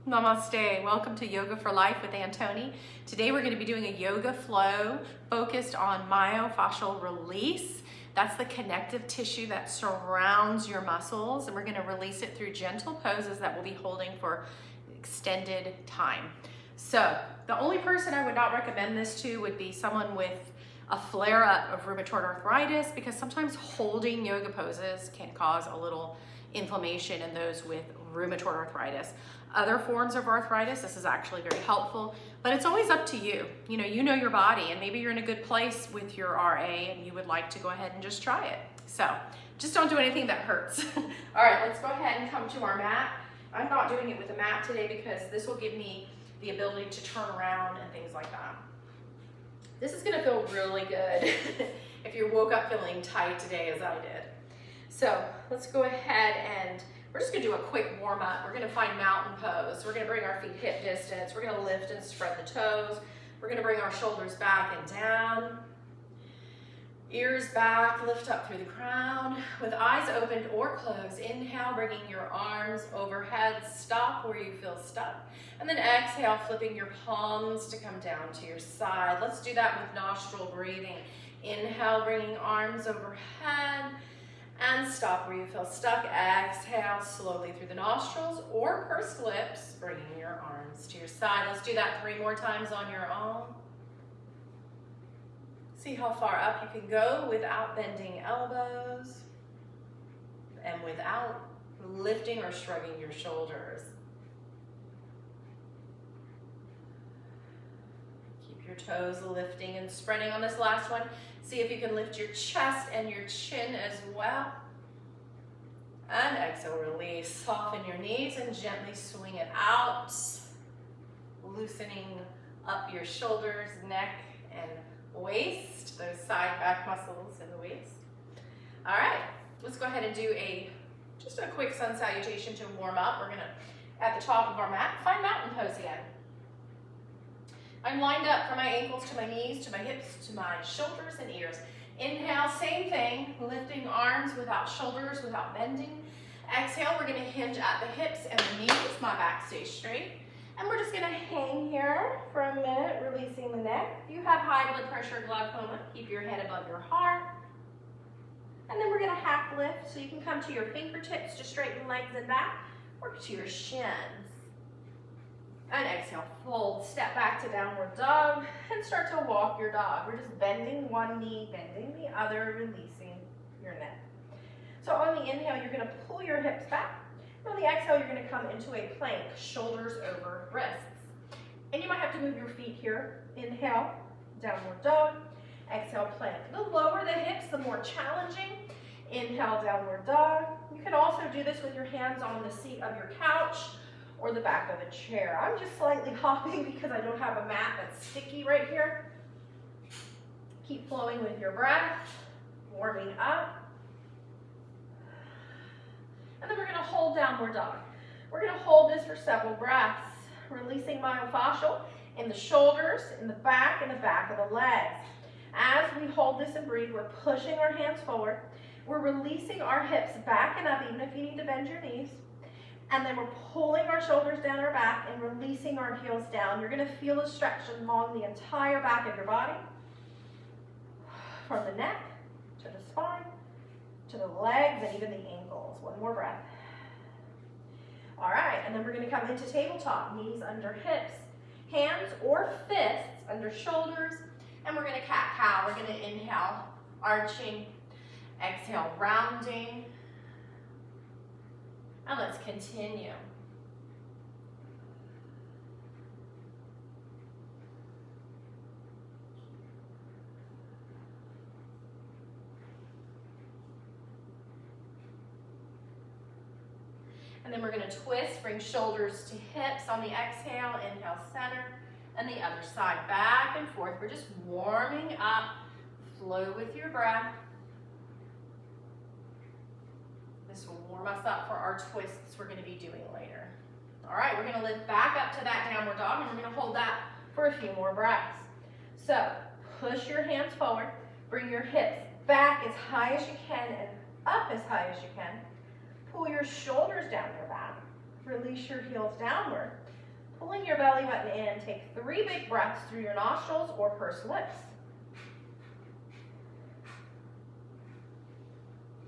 Namaste. Welcome to Yoga for Life with Antoni. Today we're going to be doing a yoga flow focused on myofascial release. That's the connective tissue that surrounds your muscles, and we're going to release it through gentle poses that we'll be holding for extended time. So the only person I would not recommend this to would be someone with a flare-up of rheumatoid arthritis, because sometimes holding yoga poses can cause a little inflammation in those with rheumatoid arthritis. Other forms of arthritis, this is actually very helpful, but it's always up to you. You know your body, and maybe you're in a good place with your RA and you would like to go ahead and just try it. So just don't do anything that hurts. All right, let's go ahead and come to our mat. I'm not doing it with a mat today because this will give me the ability to turn around and things like that. This is gonna feel really good if you woke up feeling tight today as I did. So let's go ahead and we're just gonna do a quick warm up. We're gonna find mountain pose. We're gonna bring our feet hip distance. We're gonna lift and spread the toes. We're gonna bring our shoulders back and down. Ears back, lift up through the crown. With eyes opened or closed, inhale, bringing your arms overhead. Stop where you feel stuck. And then exhale, flipping your palms to come down to your side. Let's do that with nostril breathing. Inhale, bringing arms overhead. And stop where you feel stuck. Exhale slowly through the nostrils or pursed lips, bringing your arms to your side. Let's do that 3 more times on your own. See how far up you can go without bending elbows and without lifting or shrugging your shoulders. Keep your toes lifting and spreading on this last one. See if you can lift your chest and your chin as well. And exhale, release. Soften your knees and gently swing it out. Loosening up your shoulders, neck, and waist. Those side back muscles in the waist. All right, let's go ahead and do just a quick sun salutation to warm up. We're gonna, at the top of our mat, find mountain pose again. I'm lined up from my ankles to my knees, to my hips, to my shoulders and ears. Inhale, same thing, lifting arms without shoulders, without bending. Exhale, we're gonna hinge at the hips and the knees. My back stays straight. And we're just gonna hang here for a minute, releasing the neck. If you have high blood pressure, glaucoma, keep your head above your heart. And then we're gonna half lift, so you can come to your fingertips to straighten legs and back, or to your shins. And exhale, fold, step back to downward dog, and start to walk your dog. We're just bending one knee, bending the other, releasing your neck. So on the inhale, you're gonna pull your hips back. On the exhale, you're gonna come into a plank, shoulders over wrists. And you might have to move your feet here. Inhale, downward dog. Exhale, plank. The lower the hips, the more challenging. Inhale, downward dog. You can also do this with your hands on the seat of your couch or the back of a chair. I'm just slightly hopping because I don't have a mat that's sticky right here. Keep flowing with your breath, warming up. And then we're gonna hold downward dog. We're gonna hold this for several breaths, releasing myofascial in the shoulders, in the back of the legs. As we hold this and breathe, we're pushing our hands forward. We're releasing our hips back and up, even if you need to bend your knees. And then we're pulling our shoulders down our back and releasing our heels down. You're gonna feel a stretch along the entire back of your body, from the neck to the spine, to the legs, and even the ankles. One more breath. All right, and then we're gonna come into tabletop, knees under hips, hands or fists under shoulders, and we're gonna cat-cow. We're gonna inhale, arching, exhale, rounding, and let's continue. And then we're gonna twist, bring shoulders to hips on the exhale, inhale, center, and the other side, back and forth. We're just warming up, flow with your breath. This will warm us up for our twists we're gonna be doing later. All right, we're gonna lift back up to that downward dog, and we're gonna hold that for a few more breaths. So push your hands forward, bring your hips back as high as you can and up as high as you can. Pull your shoulders down your back. Release your heels downward. Pulling your belly button in, take 3 big breaths through your nostrils or pursed lips.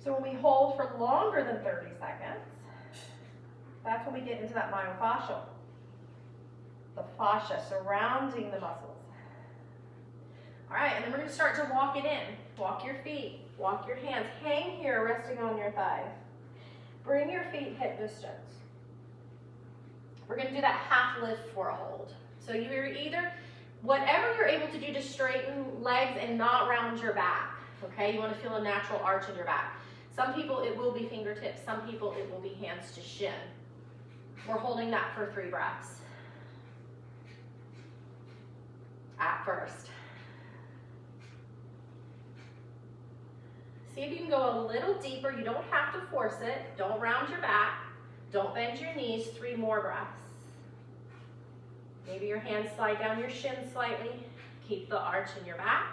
So when we hold for longer than 30 seconds, that's when we get into that myofascial, the fascia surrounding the muscles. All right, and then we're going to start to walk it in. Walk your feet, walk your hands. Hang here, resting on your thighs. Bring your feet hip distance. We're going to do that half lift for a hold. So you're either, whatever you're able to do to straighten legs and not round your back, okay? You want to feel a natural arch in your back. Some people, it will be fingertips. Some people, it will be hands to shin. We're holding that for 3 breaths. At first. See if you can go a little deeper. You don't have to force it. Don't round your back. Don't bend your knees. 3 more breaths. Maybe your hands slide down your shin slightly. Keep the arch in your back.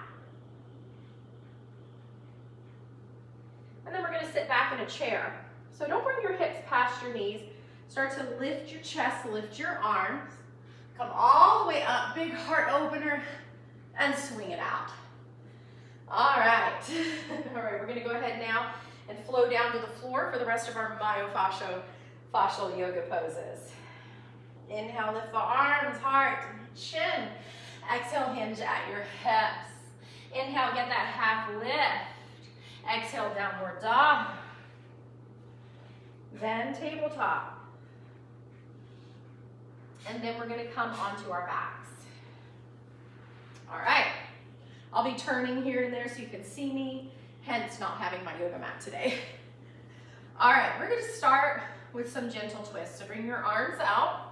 And then we're going to sit back in a chair. So don't bring your hips past your knees. Start to lift your chest, lift your arms. Come all the way up, big heart opener, and swing it out. All right. All right, we're going to go ahead now and flow down to the floor for the rest of our myofascial yoga poses. Inhale, lift the arms, heart, chin. Exhale, hinge at your hips. Inhale, get that half lift. Exhale, downward dog. Then tabletop. And then we're going to come onto our backs. All right. I'll be turning here and there so you can see me, hence not having my yoga mat today. All right, we're going to start with some gentle twists. So bring your arms out.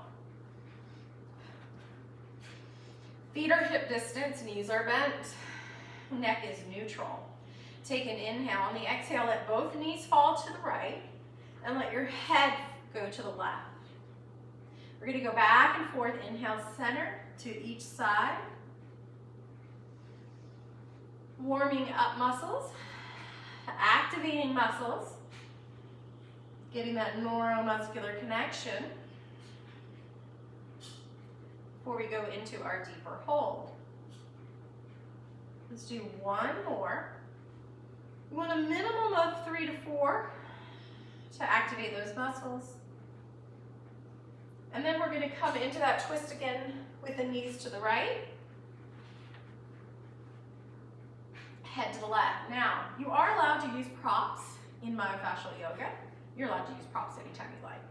Feet are hip distance, knees are bent, neck is neutral. Take an inhale. On the exhale, let both knees fall to the right and let your head go to the left. We're going to go back and forth. Inhale, center to each side. Warming up muscles, activating muscles, getting that neuromuscular connection before we go into our deeper hold. Let's do 1 more. We want a minimum of 3 to 4 to activate those muscles. And then we're going to come into that twist again with the knees to the right. Head to the left. Now, you are allowed to use props in myofascial yoga. You're allowed to use props anytime you like.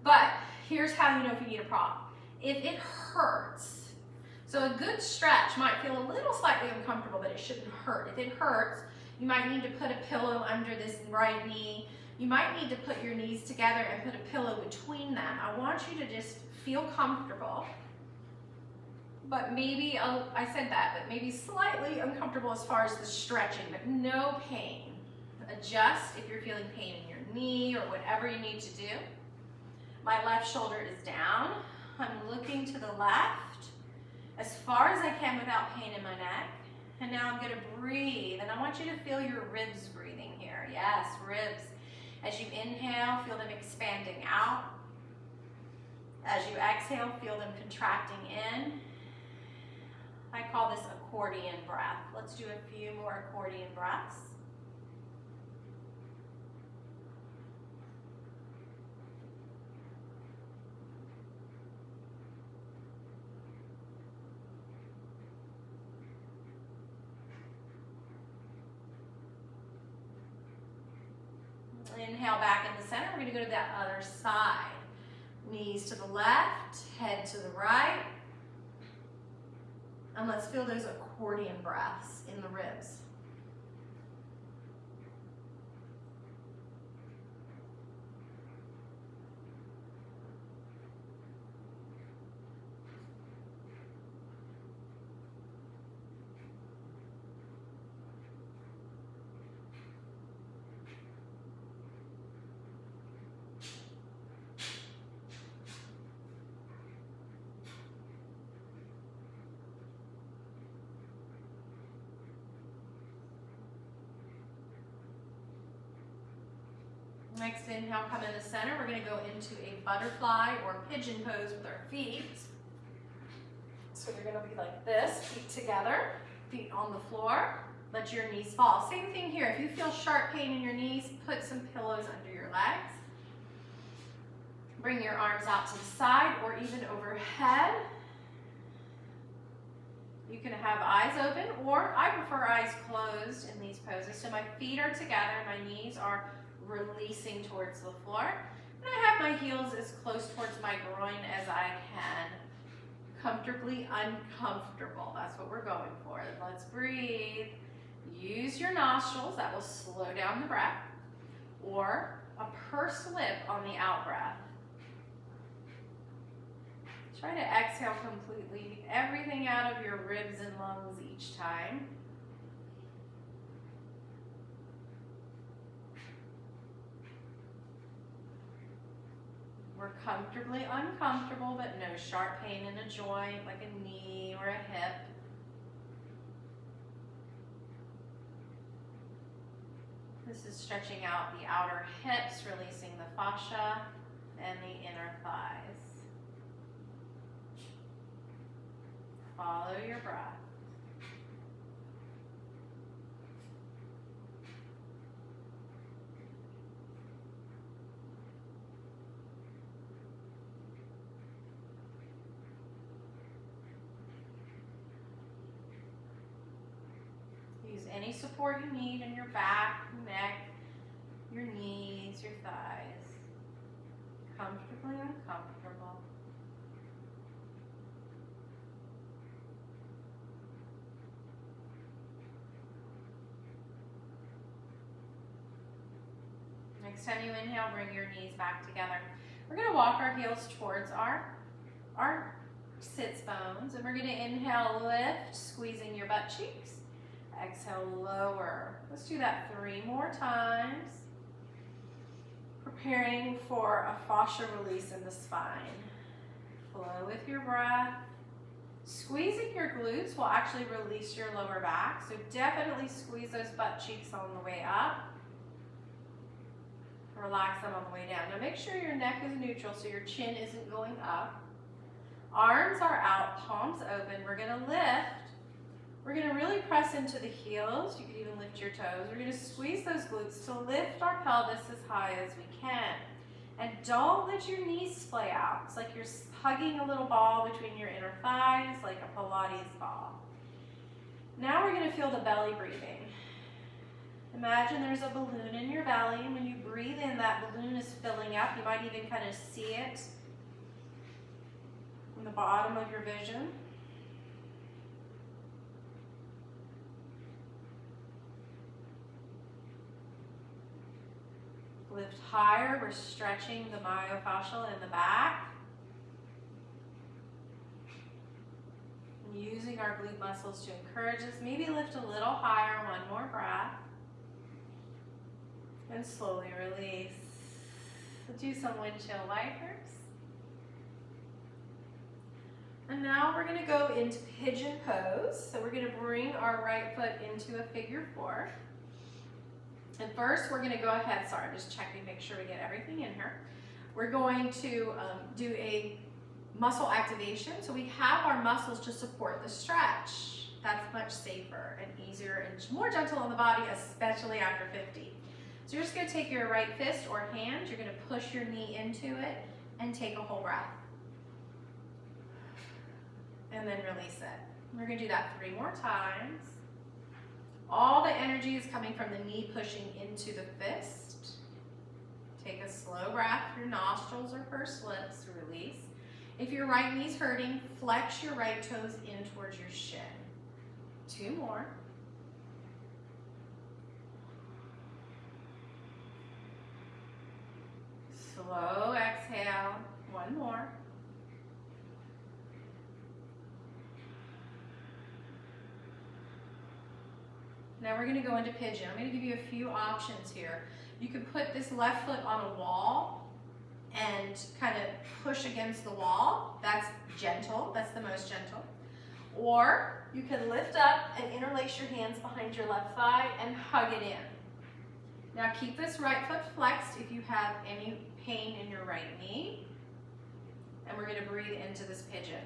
But here's how you know if you need a prop. If it hurts, so a good stretch might feel a little slightly uncomfortable, but it shouldn't hurt. If it hurts, you might need to put a pillow under this right knee. You might need to put your knees together and put a pillow between them. I want you to just feel comfortable. But maybe, I said that, but maybe slightly uncomfortable as far as the stretching, but no pain. Adjust if you're feeling pain in your knee or whatever you need to do. My left shoulder is down. I'm looking to the left as far as I can without pain in my neck. And now I'm going to breathe, and I want you to feel your ribs breathing here. Yes, ribs. As you inhale, feel them expanding out. As you exhale, feel them contracting in. I call this accordion breath. Let's do a few more accordion breaths. Inhale back in the center. We're going to go to that other side. Knees to the left, head to the right. And let's feel those accordion breaths in the ribs. Next inhale, come in the center. We're going to go into a butterfly or pigeon pose with our feet. So you're going to be like this, feet together, feet on the floor. Let your knees fall. Same thing here. If you feel sharp pain in your knees, put some pillows under your legs. Bring your arms out to the side or even overhead. You can have eyes open, or I prefer eyes closed in these poses. So my feet are together, my knees are releasing towards the floor. And I have my heels as close towards my groin as I can. Comfortably uncomfortable. That's what we're going for. Let's breathe. Use your nostrils. That will slow down the breath. Or a pursed lip on the out breath. Try to exhale completely everything out of your ribs and lungs each time. We're comfortably uncomfortable, but no sharp pain in a joint like a knee or a hip. This is stretching out the outer hips, releasing the fascia and the inner thighs. Follow your breath. Use any support you need in your back, neck, your knees, your thighs. Comfortably uncomfortable. Next time you inhale, bring your knees back together. We're going to walk our heels towards our sits bones, and we're going to inhale, lift, squeezing your butt cheeks. Exhale, lower. Let's do that 3 more times. Preparing for a fascia release in the spine. Flow with your breath. Squeezing your glutes will actually release your lower back, so definitely squeeze those butt cheeks on the way up. Relax them on the way down. Now make sure your neck is neutral so your chin isn't going up. Arms are out, palms open. We're going to lift. We're going to really press into the heels. You can even lift your toes. We're going to squeeze those glutes to lift our pelvis as high as we can. And don't let your knees splay out. It's like you're hugging a little ball between your inner thighs, like a Pilates ball. Now we're going to feel the belly breathing. Imagine there's a balloon in your belly, and when you breathe in, that balloon is filling up. You might even kind of see it in the bottom of your vision. Lift higher. We're stretching the myofascial in the back. And using our glute muscles to encourage us. Maybe lift a little higher. One more breath. And slowly release. Do some windshield wipers. And now we're going to go into pigeon pose. So we're going to bring our right foot into a figure 4. And first we're going to go ahead, sorry, I'm just checking, make sure we get everything in here. We're going to do a muscle activation. So we have our muscles to support the stretch. That's much safer and easier and more gentle on the body, especially after 50. So you're just going to take your right fist or hand, you're going to push your knee into it and take a whole breath. And then release it. We're going to do that 3 more times. All the energy is coming from the knee pushing into the fist. Take a slow breath through nostrils or pursed lips, release. If your right knee's hurting, flex your right toes in towards your shin. 2 more. Slow exhale. 1 more. Now we're going to go into pigeon. I'm going to give you a few options here. You can put this left foot on a wall and kind of push against the wall. That's gentle. That's the most gentle. Or you can lift up and interlace your hands behind your left thigh and hug it in. Now keep this right foot flexed if you have any pain in your right knee. And we're gonna breathe into this pigeon.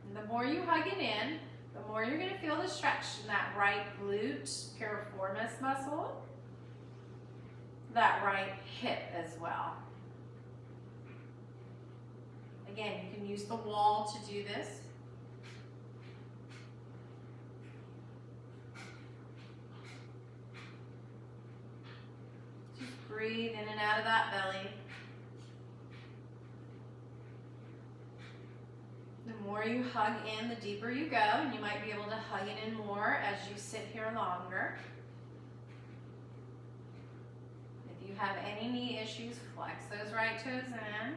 And the more you hug it in, the more you're gonna feel the stretch in that right glute piriformis muscle, that right hip as well. Again, you can use the wall to do this. Just breathe in and out of that belly. The more you hug in, the deeper you go, and you might be able to hug it in more as you sit here longer. If you have any knee issues, flex those right toes in.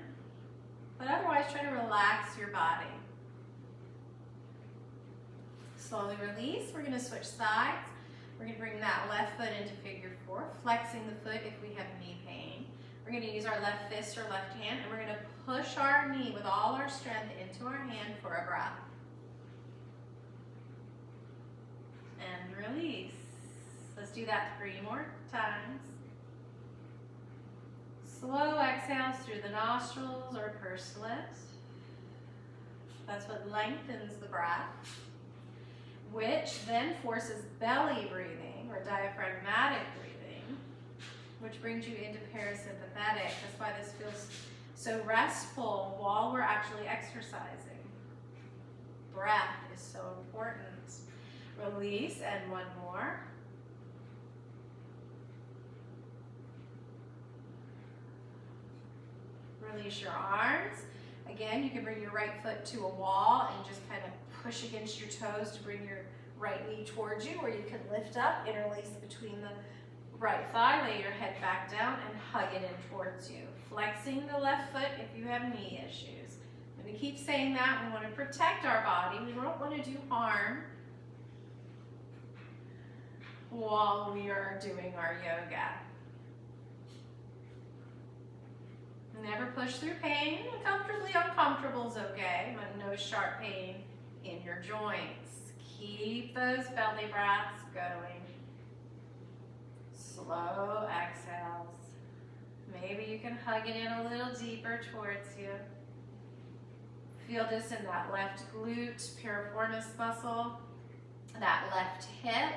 But otherwise, try to relax your body. Slowly release. We're going to switch sides. We're going to bring that left foot into figure 4, flexing the foot if we have knee pain. We're going to use our left fist or left hand, and we're going to push our knee with all our strength into our hand for a breath. And release. Let's do that 3 more times. Slow exhales through the nostrils or pursed lips. That's what lengthens the breath, which then forces belly breathing or diaphragmatic breathing, which brings you into parasympathetic. That's why this feels so restful while we're actually exercising. Breath is so important. Release, and 1 more. Release your arms. Again, you can bring your right foot to a wall and just kind of push against your toes to bring your right knee towards you, or you can lift up, interlace between the right thigh, lay your head back down and hug it in towards you. Flexing the left foot if you have knee issues. I'm going to keep saying that. We want to protect our body. We don't want to do harm while we are doing our yoga. Never push through pain. Comfortably uncomfortable is okay, but no sharp pain in your joints. Keep those belly breaths going. Slow exhales. Maybe you can hug it in a little deeper towards you. Feel this in that left glute piriformis muscle, that left hip,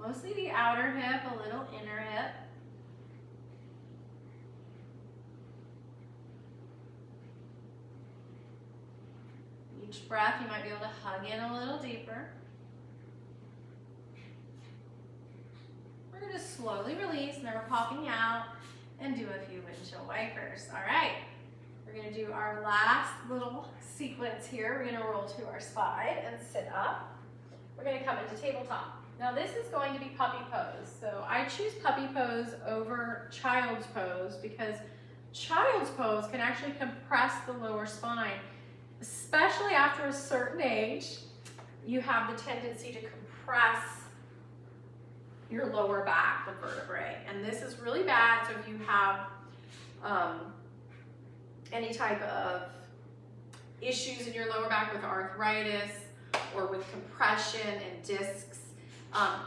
mostly the outer hip, a little inner hip. Each breath, you might be able to hug in a little deeper. We're going to slowly release, never popping out, and do a few windshield wipers. All right, we're going to do our last little sequence here. We're going to roll to our side and sit up. We're going to come into tabletop. Now this is going to be puppy pose. So I choose puppy pose over child's pose because child's pose can actually compress the lower spine. Especially after a certain age, you have the tendency to compress your lower back, the vertebrae. And this is really bad. So if you have any type of issues in your lower back with arthritis or with compression and discs,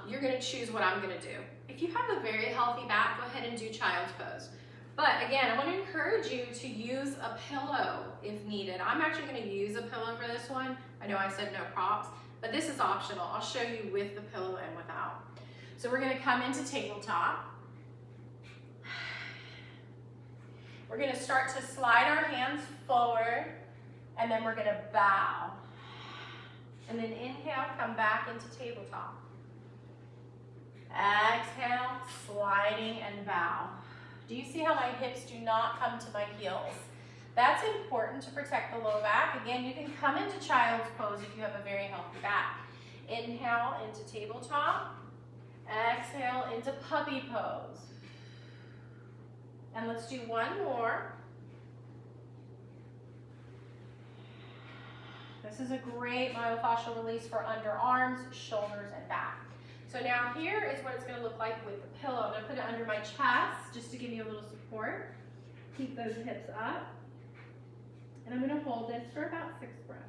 you're going to choose what I'm going to do. If you have a very healthy back, go ahead and do child's pose. But again, I want to encourage you to use a pillow if needed. I'm actually going to use a pillow for this one. I know I said no props, but this is optional. I'll show you with the pillow and without. So we're going to come into tabletop. We're going to start to slide our hands forward, and then we're going to bow. And then inhale, come back into tabletop. Exhale, sliding and bow. Do you see how my hips do not come to my heels? That's important to protect the low back. Again, you can come into child's pose if you have a very healthy back. Inhale into tabletop. Exhale into puppy pose. And let's do 1 more. This is a great myofascial release for underarms, shoulders, and back. So now here is what it's going to look like with the pillow. I'm going to put it under my chest just to give you a little support. Keep those hips up. And I'm going to hold this for about 6 breaths.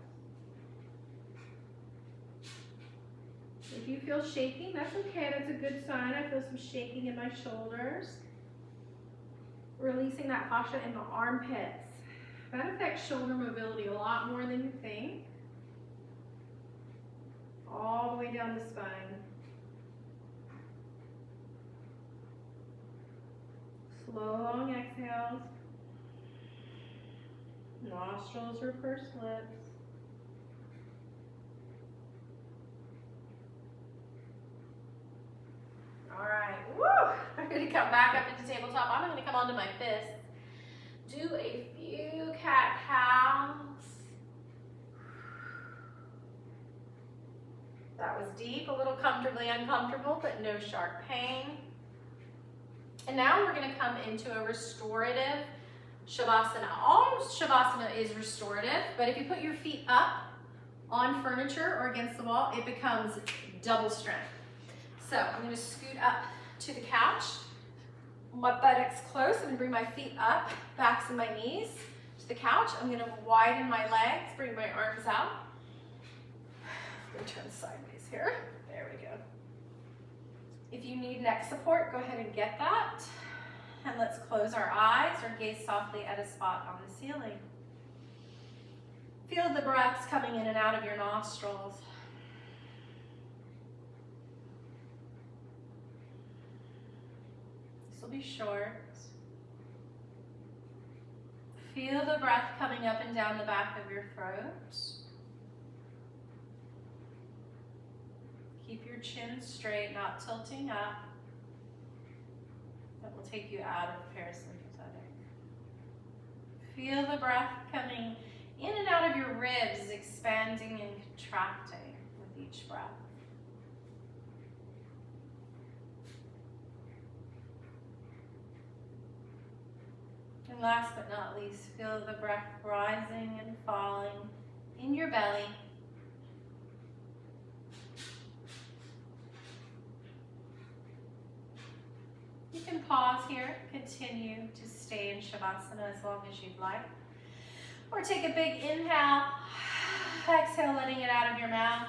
If you feel shaking, that's okay. That's a good sign. I feel some shaking in my shoulders. Releasing that fascia in the armpits. That affects shoulder mobility a lot more than you think. All the way down the spine. Slow, long exhales. Nostrils or pursed lips. All right, woo! I'm gonna come back up into tabletop. I'm gonna come onto my fists. Do a few cat-cows. That was deep, a little comfortably uncomfortable, but no sharp pain. And now we're gonna come into a restorative Shavasana. All Shavasana is restorative, but if you put your feet up on furniture or against the wall, it becomes double strength. So I'm gonna scoot up to the couch. My buttocks close. I'm gonna bring my feet up, backs of my knees to the couch. I'm gonna widen my legs, bring my arms out. I'm gonna turn sideways here. There we go. If you need neck support, go ahead and get that. And let's close our eyes or gaze softly at a spot on the ceiling. Feel the breaths coming in and out of your nostrils. This will be short. Feel the breath coming up and down the back of your throat. Keep your chin straight, not tilting up. That will take you out of parasympathetic. Feel the breath coming in and out of your ribs, expanding and contracting with each breath. And last but not least, feel the breath rising and falling in your belly. You can pause here, continue to stay in Shavasana as long as you'd like. Or take a big inhale, exhale, letting it out of your mouth,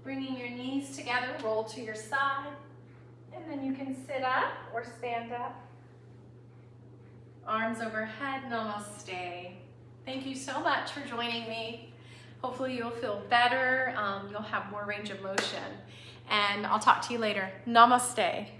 bringing your knees together, roll to your side, and then you can sit up or stand up. Arms overhead, namaste. Thank you so much for joining me. Hopefully you'll feel better, you'll have more range of motion, and I'll talk to you later. Namaste.